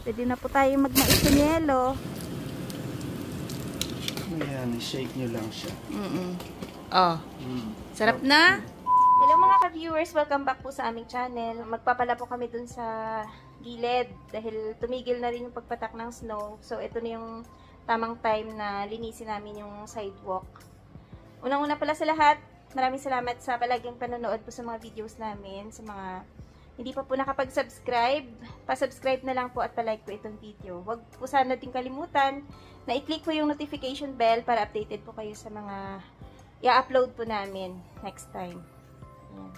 Pwede na po tayo magmais ng yelo. Ayan, i-shake nyo lang siya. Oh. Sarap na? Hello mga ka-viewers, welcome back po sa aming channel. Magpapala po kami dun sa gilid dahil tumigil na rin yung pagpatak ng snow. So ito na yung tamang time na linisin namin yung sidewalk. Unang-una pala sa lahat, maraming salamat sa palaging panonood po sa mga videos namin. Sa mga hindi pa po nakapag-subscribe, pa-subscribe na lang po at pa-like po itong video. Huwag po sana natin kalimutan na i-click po yung notification bell para updated po kayo sa mga i-upload po namin next time. Ayan.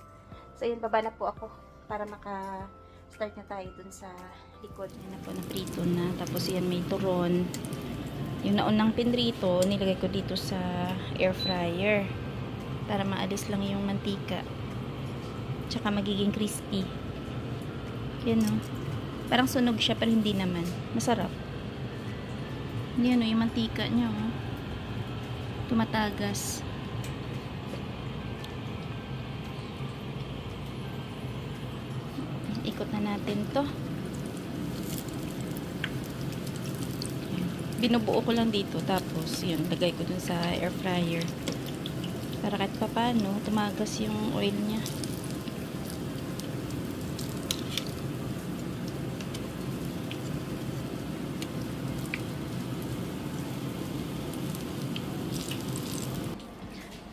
So yun, baba na po ako para maka-start na tayo dun sa likod. Yan na po, naprito na. Tapos yan, may turon. Yung naunang pinrito, nilagay ko dito sa air fryer para maalis lang yung mantika. Tsaka magiging crispy. Yan o. Parang sunog siya pero hindi naman. Masarap. Yan o, yung mantika niya o. Tumatagas. Ikot na natin to. Binubuo ko lang dito. Tapos, yun, lagay ko dun sa air fryer. Para kahit papano, tumagas yung oil niya.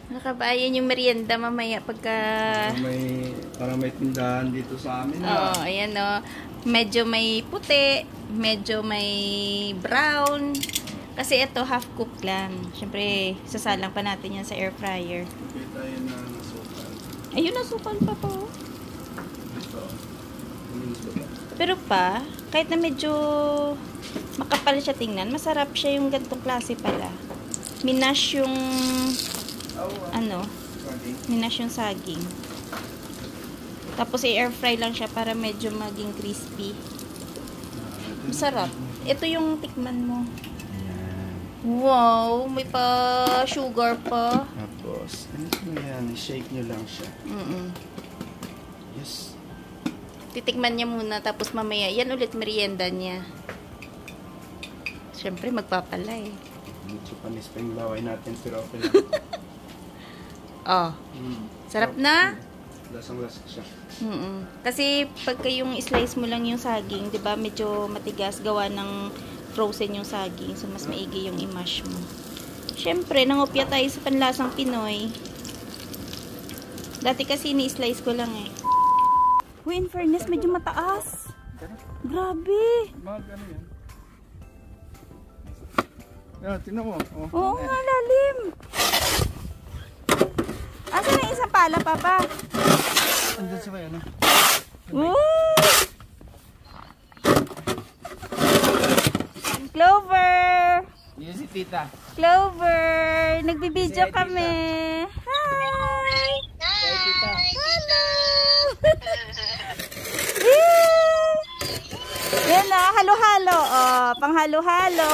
Nakabayan yung merienda mamaya pagka... Para may tindahan dito sa amin. Oo, ayan o. Medyo may puti, medyo may brown. Kasi ito, half cook lang. Siyempre, sasalang pa natin yan sa air fryer. Okay tayo na nasukal. Ayun, nasukal pa po. Ito. Pero pa, kahit na medyo makapal siya tingnan, masarap siya yung gantong klase pala. Minash yung... minash yung saging. Tapos i-air fry lang siya para medyo maging crispy. Masarap. Ito yung tikman mo. Wow, may pa sugar pa. Tapos, yan, i-shake nyo lang siya. Yes. Titikman niya muna, tapos mamaya, yan ulit merienda niya. Siyempre, magpapala eh. Medyo panis pa yung laway natin, pero okay lang. Oh. Sarap na? Lasang-lasa siya. Kasi pagka yung slice mo lang yung saging, 'di ba, medyo matigas gawa ng frozen yung saging, so mas maigi yung i-mash mo. Syempre, nangopya tayo sa panlasang Pinoy. Dati kasi ni-slice ko lang eh. Uy, in fairness, medyo mataas. Grabe. Ano yan? Yan, tingnan mo. Oo nga, lalim. Asan na isang pala, Papa? Andun sa may ano? Clover! Yun si Tita. Clover! Nagbibideo kami. Hi! Hi, Tita. Hello! Yan na, halo-halo. Oh, pang halo-halo.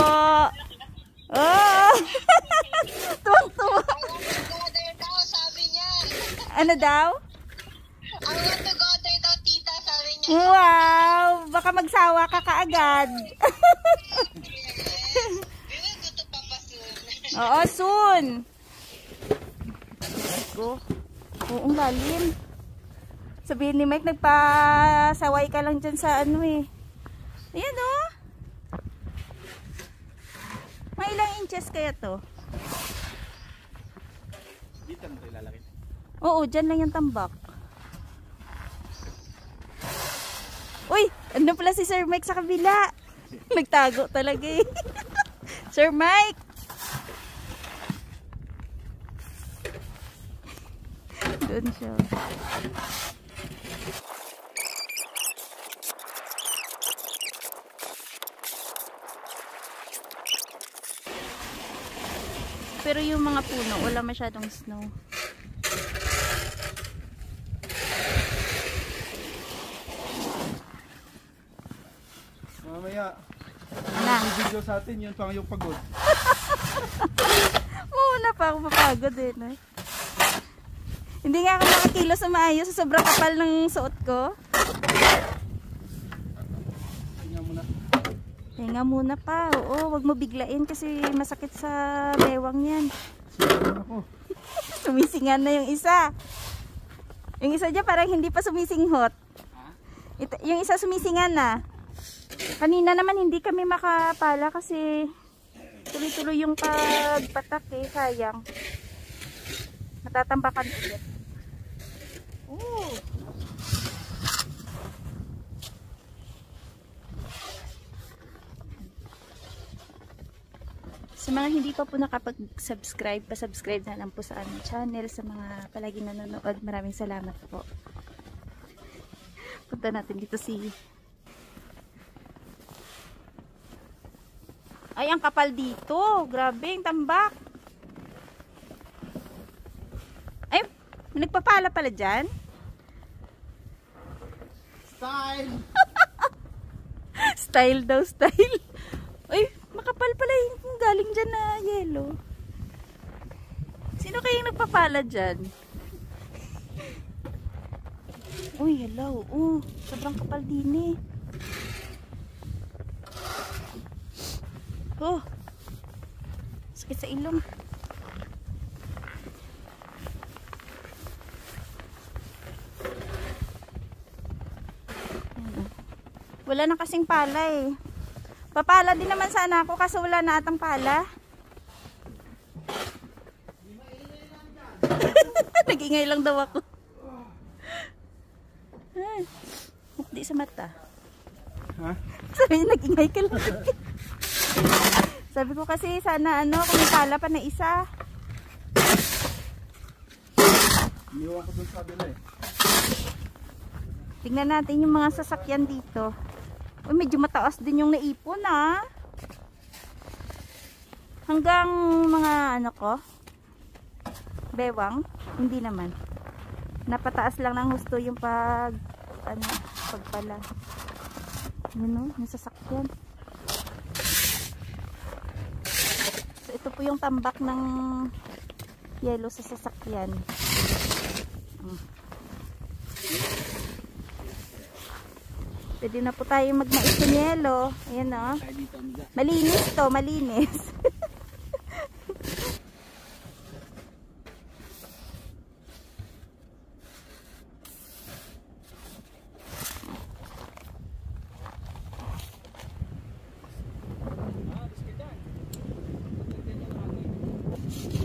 Oh! Tuwang-tuwa. Ano daw? I want to go there daw, tita, sabi niya. Wow! Baka magsawa ka kaagad. Gusto pa ba soon? Oo, soon. Go. Oo, lalim. Sabihin ni Mike, nagpasaway ka lang dyan sa ano eh. Ayan o. Oh. May ilang inches kaya to? Dito na ito ilalagay. Oo, dyan lang yung tambak. Uy, ano pala si Sir Mike sa kabila? Nagtago talaga eh. Sir Mike! Doon siya. Pero yung mga puno, wala masyadong snow. Mamaya, Ano? video sa atin yun pang yung pagod. Muna pa ako mapagod eh. No? Hindi nga ako makakilos sa maayos sa sobrang kapal ng suot ko. Tingnan mo na. Hinga muna pa. Oo, wag mo biglain kasi masakit sa bewang yan. Sumisingan na yung isa. Yung isa dyan parang hindi pa sumisinghot. Yung isa sumisingan na. Kanina naman hindi kami makapala kasi tuloy-tuloy yung pagpatak eh. Sayang. Matatambakan ulit. Oh. Sa mga hindi pa po nakapag-subscribe, pa-subscribe na lang po sa aming channel. Sa mga palagi nanonood, maraming salamat po. Punta natin dito si... Ay, ang kapal dito. Grabe, ang tambak. Ay, may nagpapala pala dyan. Style! Style daw, style. Ay, makapal pala yung galing dyan na yellow. Sino kayong nagpapala dyan? Uy, hello. Sobrang kapal din eh. Oh, sakit sa ilong. Wala na kasing pala eh. Papala din naman sana ako kasi wala na atang pala. Nag-ingay lang daw ako. Hindi sa mata. Ha? Sabi niya, nag-ingay ka lang. Sabi ko kasi sana kung may pala pa na isa. Iniwan ko dun sa kabila eh. Tingnan natin yung mga sasakyan dito. Uy, medyo mataas din yung naipon ah. Hanggang mga bewang, hindi naman. Napataas lang ng husto yung pagpala. Yun yung sasakyan. So ito po yung tambak ng yellow sa sasakyan. Pwede na po tayo magmais ng yelo. Ayan o. Malinis to, malinis.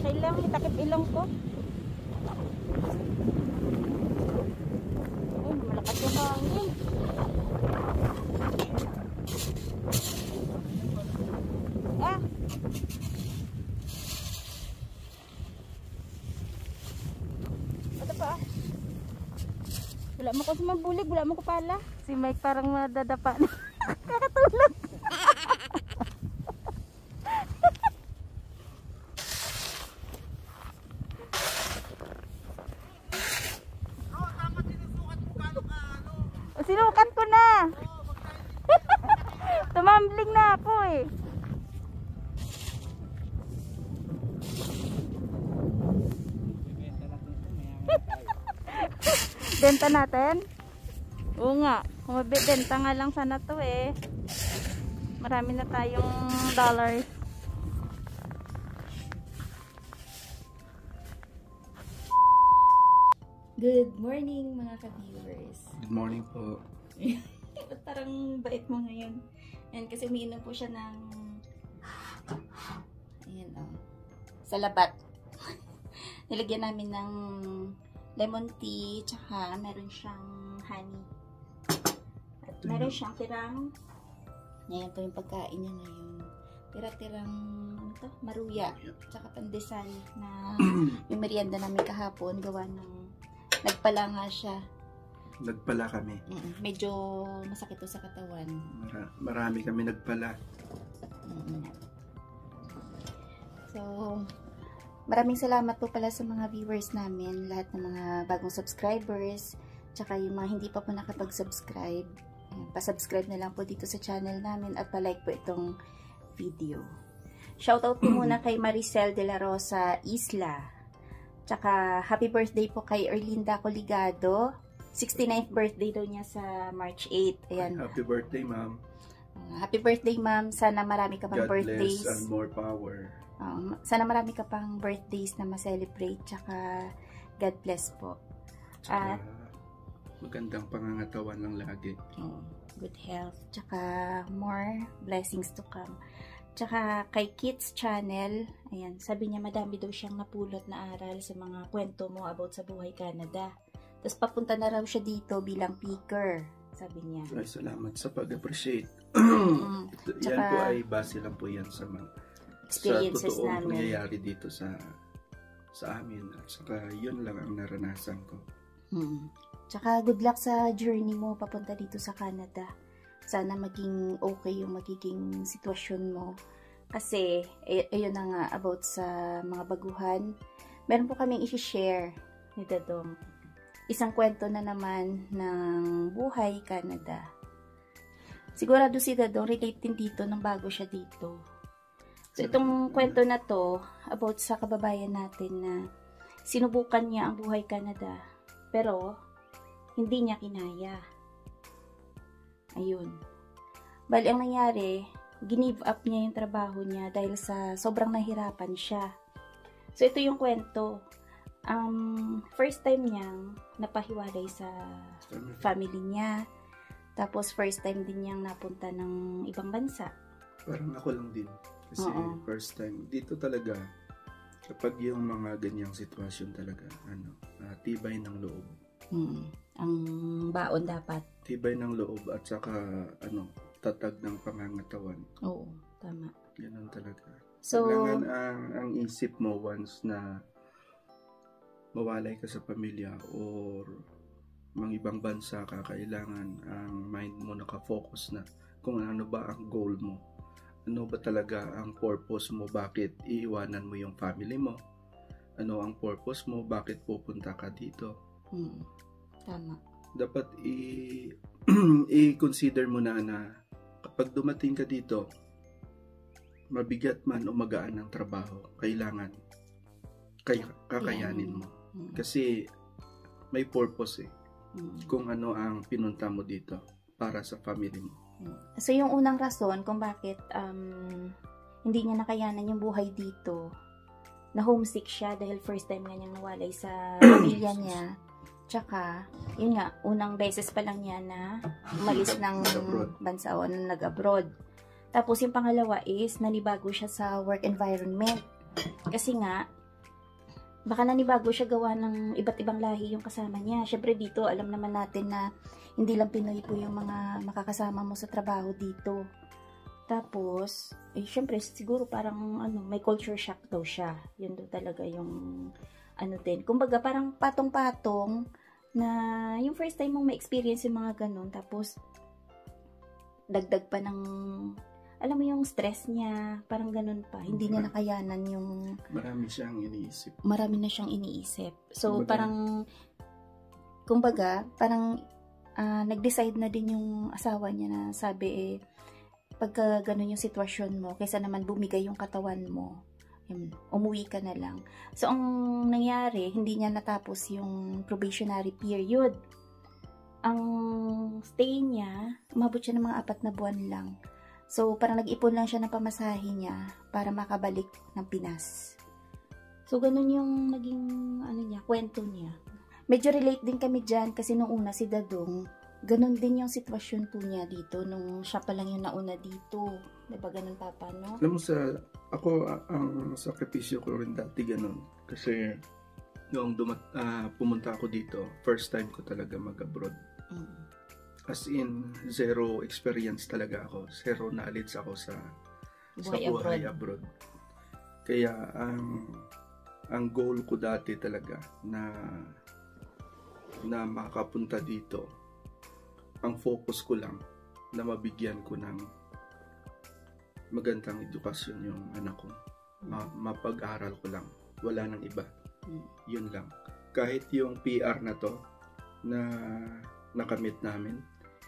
Kailangan itakip ilong ko. Oh, malakas yung hangin. Ito pa. Wala mo ko sumabulig, wala mo ko pala. Si Mike parang madadapa na. Kakatulog. Sinukat ko na. Tumambling na ako eh. Benta natin? Oo nga. Benta nga lang sana to eh. Marami na tayong dollars. Good morning mga ka-viewers. Good morning po. Ba't parang bait mo ngayon? Yan, kasi umiinom po siya ng ayan o, salabat. Nilagyan namin ng lemon tea, tsaka meron siyang honey. At meron siyang tirang, ayan po yung pagkain niya ngayon. Tira-tirang maruya, tsaka pandesal na yung merienda namin kahapon, gawa ng nagpala nga siya. Nagpala kami. Medyo masakit to sa katawan. Marami kami nagpala. So, maraming salamat po pala sa mga viewers namin, lahat ng mga bagong subscribers, tsaka yung mga hindi pa po nakapag-subscribe. Pa-subscribe na lang po dito sa channel namin at pa-like po itong video. Shoutout po muna kay Maricel de la Rosa Isla. Tsaka happy birthday po kay Erlinda Coligado. 69th birthday daw niya sa March 8. Ayan. Happy birthday, ma'am. Happy birthday, ma'am. Sana marami ka pang God birthdays. bless and more power. Sana marami ka pang birthdays na ma-celebrate. Tsaka, God bless po. Tsaka, magandang pangangatawan lang lagi. Good health. Tsaka, more blessings to come. Tsaka, kay Kids Channel, ayan, sabi niya madami daw siyang napulot na aral sa mga kwento mo about sa buhay Canada. Tapos, papunta na raw siya dito bilang picker, sabi niya. Ay, salamat sa pag-appreciate. Yan Tsaka, po ay base lang po yan sa mga experiences sa totoong namin. pangyayari dito sa amin. At saka, yun lang ang naranasan ko. Tsaka, good luck sa journey mo papunta dito sa Canada. Sana maging okay yung magiging sitwasyon mo. Kasi, ayun na nga, about sa mga baguhan. Meron po kaming i-share ni Dadong. Isang kwento na naman ng buhay Canada. Sigurado si Dadong relate din dito nung bago siya dito. So, itong kwento na to, about sa kababayan natin na sinubukan niya ang buhay Canada. Pero, hindi niya kinaya. Ayun. Bali, ang nangyari, ginive up niya yung trabaho niya dahil sa sobrang nahirapan siya. So, ito yung kwento. First time niyang napahiwalay sa family niya. Tapos, first time din niyang napunta ng ibang bansa. Parang ako lang din. Kasi first time, dito talaga, kapag yung mga ganyang sitwasyon talaga, tibay ng loob. Ang baon dapat. Tibay ng loob at saka, tatag ng pangangatawan. Oo, tama. Ganun talaga. So, kailangan ang isip mo once na mawalay ka sa pamilya or mga ibang bansa ka, kailangan ang mind mo nakafocus na kung ano ba ang goal mo. Ano ba talaga ang purpose mo? Bakit iiwanan mo yung family mo? Ano ang purpose mo? Bakit pupunta ka dito? Tama. Dapat i-consider mo na kapag dumating ka dito, mabigat man o magaan ang trabaho, kailangan kakayanin mo. Kasi may purpose kung ano ang pinunta mo dito para sa family mo. So, yung unang rason kung bakit hindi niya nakayanan yung buhay dito, na homesick siya dahil first time nga niyang nawalay sa pamilya niya. Tsaka, yun nga, unang beses pa lang niya na umalis ng bansa o nag-abroad. Tapos, yung pangalawa is, nanibago siya sa work environment. Kasi nga, baka nanibago siya gawa ng iba't ibang lahi yung kasama niya. Syempre dito, alam naman natin na hindi lang Pinoy po yung mga makakasama mo sa trabaho dito. Tapos, syempre siguro parang may culture shock daw siya. Yun daw talaga yung din. Kumbaga parang patong-patong na yung first time mong ma-experience yung mga ganun. Tapos, dagdag pa ng alam mo yung stress niya, parang ganun pa. Hindi niya nakayanan yung marami siyang iniisip. Marami na siyang iniisip. So, kumbaga, parang nag-decide na din yung asawa niya na sabi pagka ganun yung sitwasyon mo, kaysa naman bumigay yung katawan mo, umuwi ka na lang. So, ang nangyari, hindi niya natapos yung probationary period. Ang stay niya, umabot siya ng mga 4 na buwan lang. So, parang nag-ipon lang siya ng pamasahe niya para makabalik ng Pinas. So, ganun yung naging, kwento niya. Medyo relate din kami dyan kasi nung una si Dadong, ganun din yung sitwasyon po niya dito nung siya pa lang yung nauna dito. Diba ganun, Papa, no? Alam mo, ang sakripisyo ko rin dati ganun. Kasi, noong pumunta ako dito, first time ko talaga mag-abroad. As in, zero experience talaga ako. Zero knowledge ako sa buhay abroad. Kaya, ang goal ko dati talaga na makapunta dito, ang focus ko lang na mabigyan ko ng magandang edukasyon yung anak ko. Mapag-aral ko lang. Wala nang iba. Yun lang. Kahit yung PR na to na nakamit namin,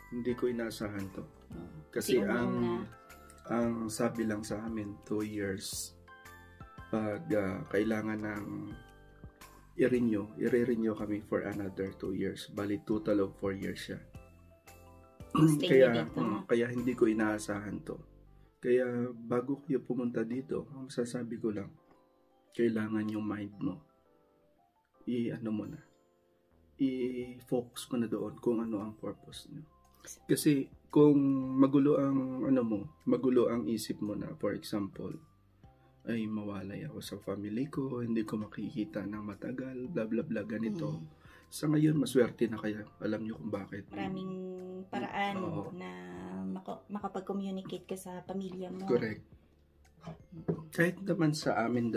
hindi ko inasahan to. Kasi ang sabi lang sa amin, 2 years. Pag kailangan ng i-renew kami for another 2 years. Bali, total of 4 years siya. Stay dito, no? Kaya hindi ko inaasahan to. Kaya bago kayo pumunta dito, ang sasabi ko lang, kailangan yung mind mo. I-focus ko na doon kung ano ang purpose nyo. Kasi kung magulo ang isip mo na, for example, ay mawalay ako sa family ko, hindi ko makikita ng matagal, bla bla bla, ganito. Sa ngayon, maswerte na kayo. Alam nyo kung bakit. Maraming paraan Oo. na makapag-communicate ka sa pamilya mo. Correct. Kahit naman sa amin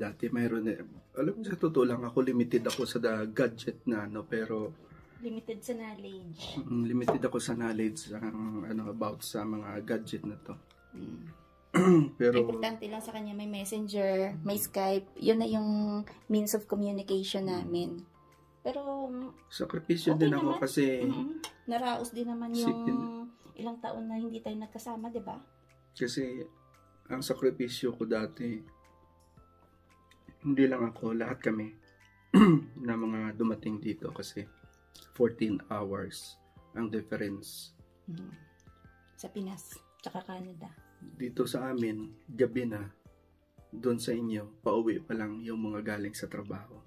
dati, mayroon alam mo, sa totoo lang, ako limited ako sa gadget na pero Limited sa knowledge. limited ako sa knowledge about sa mga gadget na to. Pero Importante lang sa kanya may messenger, may Skype. Yun na yung means of communication namin. Pero sakripisyo okay din ako naman. kasi naraos din naman yung Sipin. ilang taon na hindi tayo nagkasama, di ba? kasi ang sakripisyo ko dati, hindi lang ako, lahat kami na mga dumating dito kasi 14 hours ang difference. Sa Pinas, tsaka Canada. Dito sa amin, gabi na. Doon sa inyo, pauwi pa lang yung mga galing sa trabaho.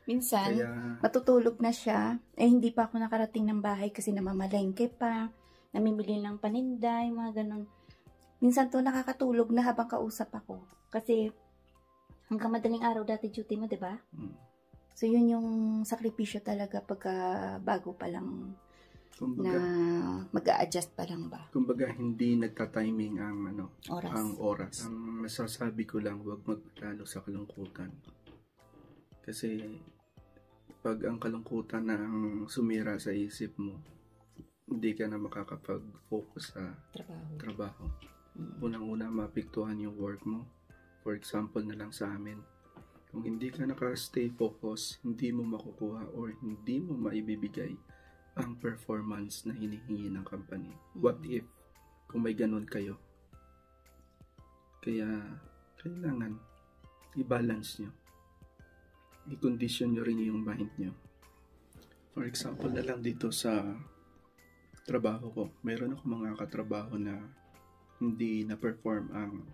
Minsan, Kaya, matutulog na siya. Hindi pa ako nakarating ng bahay kasi namamalengke pa. Namimili ng paninda, yung mga ganun. Minsan to nakakatulog na habang kausap ako. Kasi hanggang madaling araw dati duty mo, di ba? So, yun yung sakripisyo talaga pagka bago pa lang kumbaga, na mag-a-adjust pa lang ba? kumbaga hindi nagta-timing ang Oras. ang oras. Ang masasabi ko lang, huwag magpatalo sa kalungkutan. Kasi pag ang kalungkutan na ang sumira sa isip mo, hindi ka na makakapag-focus sa trabaho. Unang-una, maapektuhan yung work mo. For example na lang sa amin, kung hindi ka naka-stay focus, hindi mo makukuha or hindi mo maibibigay ang performance na hinihingi ng company. What if kung may ganun kayo? Kaya kailangan i-balance nyo. I-condition nyo rin yung mind nyo. For example na lang dito sa trabaho ko, mayroon ako mga katrabaho na hindi na-perform ang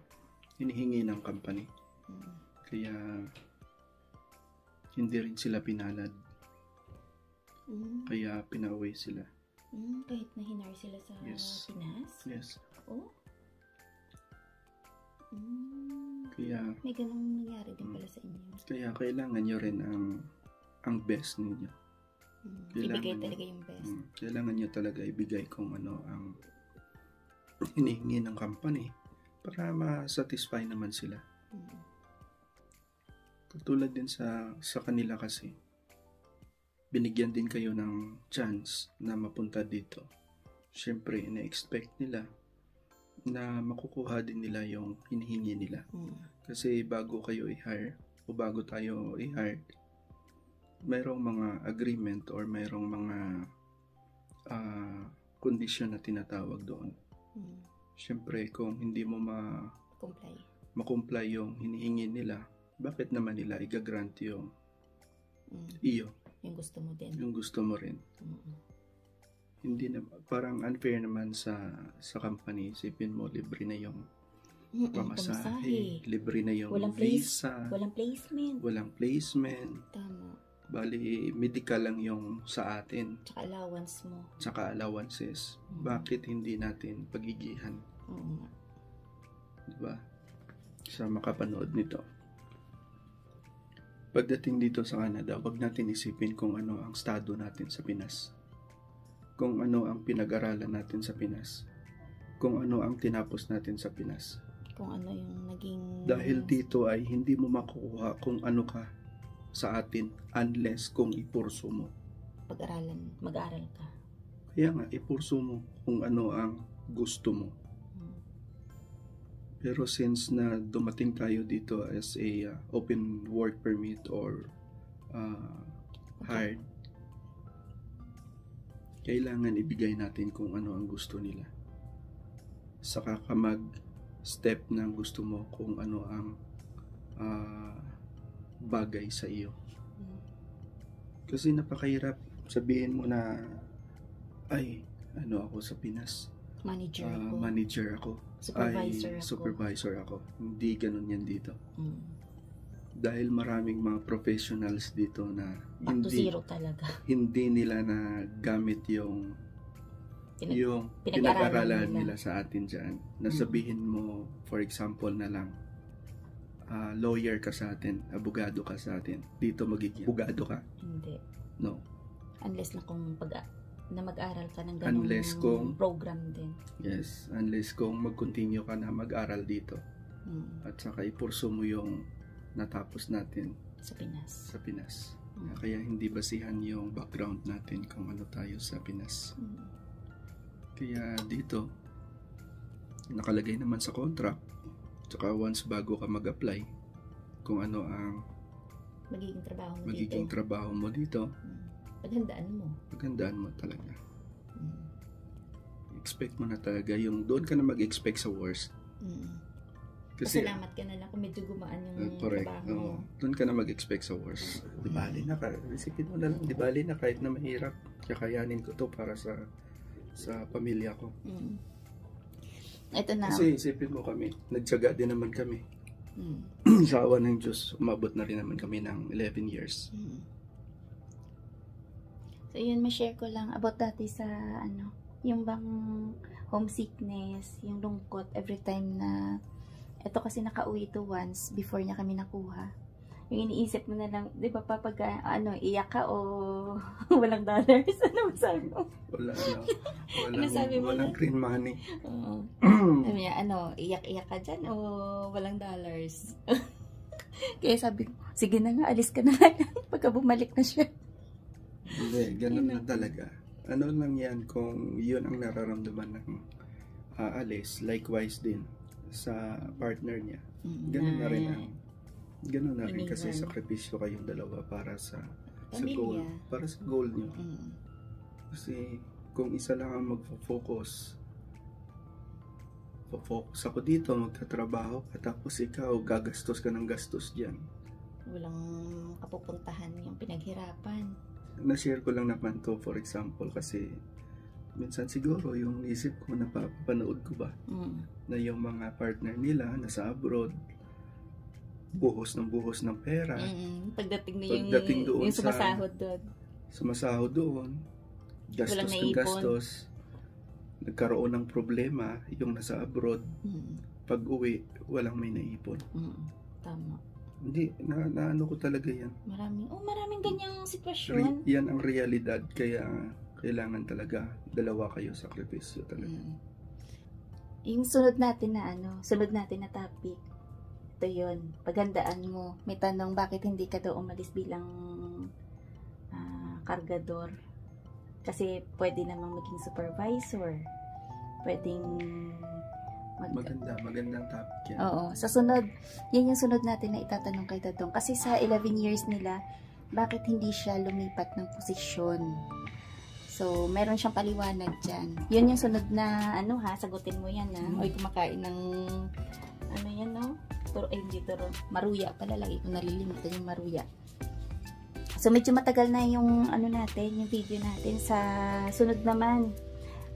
hinihingi ng company. Kaya hindi rin sila pinalad. Kaya pinauwi sila. Kahit na hinar sila sa Yes. Pinas? Yes. Oh? Kaya May ganung nangyari din pala sa inyo. kaya kailangan nyo rin ang best ninyo. Ibigay talaga yung best. Kailangan nyo talaga ibigay kung ano ang hinihingi ng company para ma-satisfy naman sila. Katulad din sa kanila kasi, binigyan din kayo ng chance na mapunta dito. Siyempre, ina-expect nila na makukuha din nila yung hinihingi nila. Kasi bago kayo i-hire o bago tayo i-hire, mayroong mga agreement or mayroong mga condition na tinatawag doon. Siyempre, kung hindi mo makumply yung hinihingi nila, bakit naman nila i-grant yung iyo? Yung gusto mo din. Yung gusto mo rin. Hindi na, parang unfair naman sa company. Isipin mo, libre na yung pamasahe, libre na yung Walang visa, Walang placement. walang placement. Tama. Bali, medical lang yung sa atin. Tsaka allowance mo. Tsaka allowances. Bakit hindi natin pagigihan? Oo nga. Diba? Sa makapanood nito. Pagdating dito sa Canada, wag natin isipin kung ano ang estado natin sa Pinas. Kung ano ang pinag-aralan natin sa Pinas. Kung ano ang tinapos natin sa Pinas. Kung ano yung naging... Dahil dito ay hindi mo makukuha kung ano ka sa atin unless kung ipurso mo. mag-aral ka. Kaya nga, ipurso mo kung ano ang gusto mo. Pero since na dumating tayo dito as a open work permit or hired, kailangan ibigay natin kung ano ang gusto nila. Saka ka mag-step ng gusto mo kung ano ang bagay sa iyo. Kasi napakahirap sabihin mo na, ay, ano ako sa Pinas. Manager ako. Manager ako. Supervisor ako. Supervisor ako. Hindi ganun yan dito. Mm. Dahil maraming mga professionals dito na Back to zero talaga. hindi nila na gamit yung Pinag-aralan pinag-aralan nila nila sa atin dyan. Nasabihin mo, for example na lang, lawyer ka sa atin, abogado ka sa atin. Dito magiging abogado ka? Hindi. No. Unless na kung na mag-aral ka ng ganung Unless kung- program din. Yes. Unless kung mag-continue ka na mag-aral dito. At saka ipurso mo yung natapos natin Sa Pinas. sa Pinas. Mm. Kaya hindi basihan yung background natin kung ano tayo sa Pinas. Kaya dito, nakalagay naman sa contract, tsaka once bago ka mag-apply, kung ano ang Magiging trabaho mo magiging dito. trabaho mo dito, Paghandaan mo. paghandaan mo talaga. Expect mo na talaga yung doon ka na mag-expect sa worst. Kasi Pasalamat ka na lang kung medyo gumaan yung correct. trabaho mo. Doon ka na mag-expect sa worst. Di bali na ka. Isipin mo na lang, di bali na kahit na mahirap. Kakayanin ko to para sa pamilya ko. Ito na. Kasi isipin mo kami, nagtiyaga din naman kami. Sa awa ng Diyos, umabot na rin naman kami ng 11 years. So yun, ma-share ko lang about dati sa yung bang homesickness, yung lungkot every time na ito kasi nakauwi ito once before niya kami nakuha. Yung iniisip mo na lang, di ba pag iyak ka o walang dollars? Ano masabi mo? Ano sabi mo walang green money. Oo. Sabi niya, iyak-iyak ka dyan o walang dollars? Kaya sabi ko, sige na nga, alis ka na nga lang pagka bumalik na siya. Hindi, ganun na talaga. Ano lang yan kung yun ang nararamdaman ng alis, likewise din sa partner niya. Ganun na rin ganun na rin kasi sakripisyo kayong dalawa para sa goal. Para sa goal niyo. Kasi kung isa lang ang magfo-focus ako dito, magtatrabaho ka, tapos ikaw gagastos ka ng gastos dyan. Walang kapupuntahan yung pinaghirapan. Na-share ko lang naman to for example kasi minsan siguro yung isip ko, napapanood ko ba na yung mga partner nila nasa abroad, buhos ng pera. Pagdating doon yung sumasahod doon. Sumasahod doon, gastos ng gastos, nagkaroon ng problema yung nasa abroad, pag uwi, walang may naipon. Tama. Hindi, naano ko talaga yan. Maraming ganyang sitwasyon. Yan ang realidad, kaya kailangan talaga dalawa kayo sakripisyo talaga. Yung sunod natin na topic, ito yun, paghandaan mo. May tanong, bakit hindi ka daw umalis bilang kargador? Kasi pwede namang maging supervisor. Pwedeng magandang topic yan. Oo. Sa sunod, yan yung sunod natin na itatanong kay Dadong. Kasi sa 11 years nila, bakit hindi siya lumipat ng posisyon? So, meron siyang paliwanag dyan. Yun yung sunod na, sagutin mo yan, Oy, kumakain ng, yan, no? Hindi turo. Maruya pala, lagi ko nalilimutan yung maruya. So, medyo matagal na yung, yung video natin. Sa sunod naman,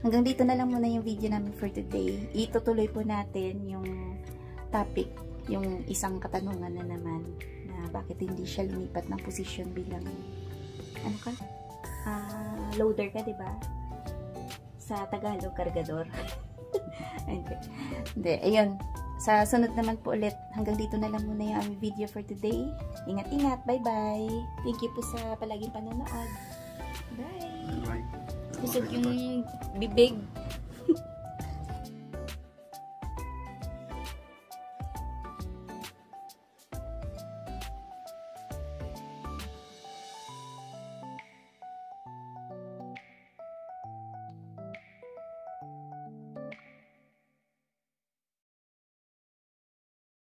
hanggang dito na lang muna yung video namin for today. Itutuloy po natin yung topic, yung isang katanungan na naman, na bakit hindi siya lumipat ng posisyon bilang, loader ka, diba? Sa Tagalog, kargador. Hindi, ayun. Sa sunod naman po ulit, hanggang dito na lang muna yung aming video for today. Ingat-ingat, bye-bye. Thank you po sa palaging panonood. Bye! Bye. Kusog yung bibig.